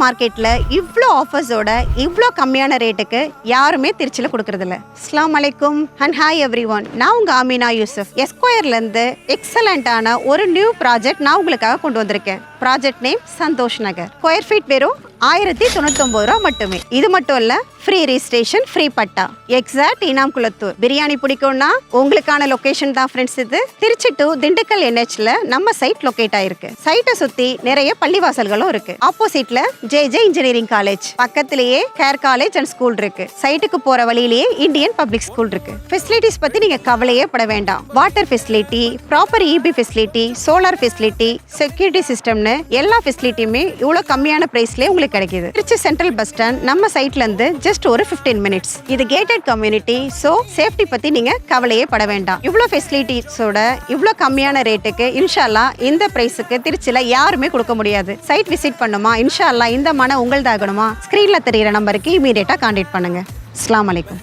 மார்க்கெட்ல இவ்ளோ ஆஃபர்ஸோட இவ்ளோ கம்மியான ரேட்டுக்கு யாருமே திருச்சியில கொடுக்கறதில்ல. அஸ்ஸலாமு அலைக்கும் அண்ட் ஹாய் எவ்ரிஒன். நான் உங்க ஆமினா யூசுப். எஸ்கொயர்ல இருந்து எக்ஸலண்டான ஒரு நியூ ப்ராஜெக்ட் நான் உங்களுக்காக கொண்டு வந்திருக்கேன். ப்ராஜெக்ட் நேம் சந்தோஷ் நகர். ஸ்கொயர் ஃபீட் வெறும் 1099 ரூபா மட்டுமே. இது மட்டும் இல்ல, ஃப்ரீ ரெஜிஸ்ட்ரேஷன், ஃப்ரீ பட்டா. எக்ஸாக்ட் இனாம் குளத்தூர். பிரியாணி பிடிக்கும்னா உங்களுக்கான லொகேஷன் தான் ஃப்ரெண்ட்ஸ் இது. திருச்சி டு திண்டுக்கல் NHல நம்ம சைட் லொகேட் ஆயிருக்கு. சைட்டை சுத்தி நிறைய பள்ளிவாசல்களும் இருக்கு. ஆப்போசிட்ல JJ இன்ஜினியரிங் காலேஜ், பக்கத்திலேயே கேர் காலேஜ் அண்ட் ஸ்கூல் இருக்கு. சைட்டுக்கு போற வழியிலேயே இந்தியன் பப்ளிக் ஸ்கூல் இருக்கு. ஃபெசிலிட்டிஸ் பத்தி நீங்க கவலையே பட வேண்டாம். Water facility, proper EB facility, solar facility, security சிஸ்டம்னு எல்லா ஃபெசிலிட்டியுமே இவ்வளவு கம்மியான பிரைஸ்லயே உங்களுக்கு கிடைக்குது. திருச்சி சென்ட்ரல் பஸ் ஸ்டாண்ட் நம்ம சைட்ல இருந்து ஜஸ்ட் ஒரு 15 மினிட்ஸ். இது கேட்டட் கம்யூனிட்டி, சோ சேஃப்டி பத்தி நீங்க கவலையே பட வேண்டாம். இவ்ளோ ஃபெசிலிட்டிஸோட இவ்ளோ கம்மியான ரேட்டுக்கு இன்ஷா அல்லாஹ் இந்த பிரைஸுக்கு திருச்சியில யாருமே கொடுக்க முடியாது. சைட் விசிட் பண்ணுமா, இன்ஷா அல்லாஹ் இந்த மன உங்கள்தாகணுமா, ஸ்கிரீன்ல தெரியுற நம்பருக்கு இமீடியட்டா கான்டாக்ட் பண்ணுங்க. அஸ்ஸலாமு அலைக்கும்.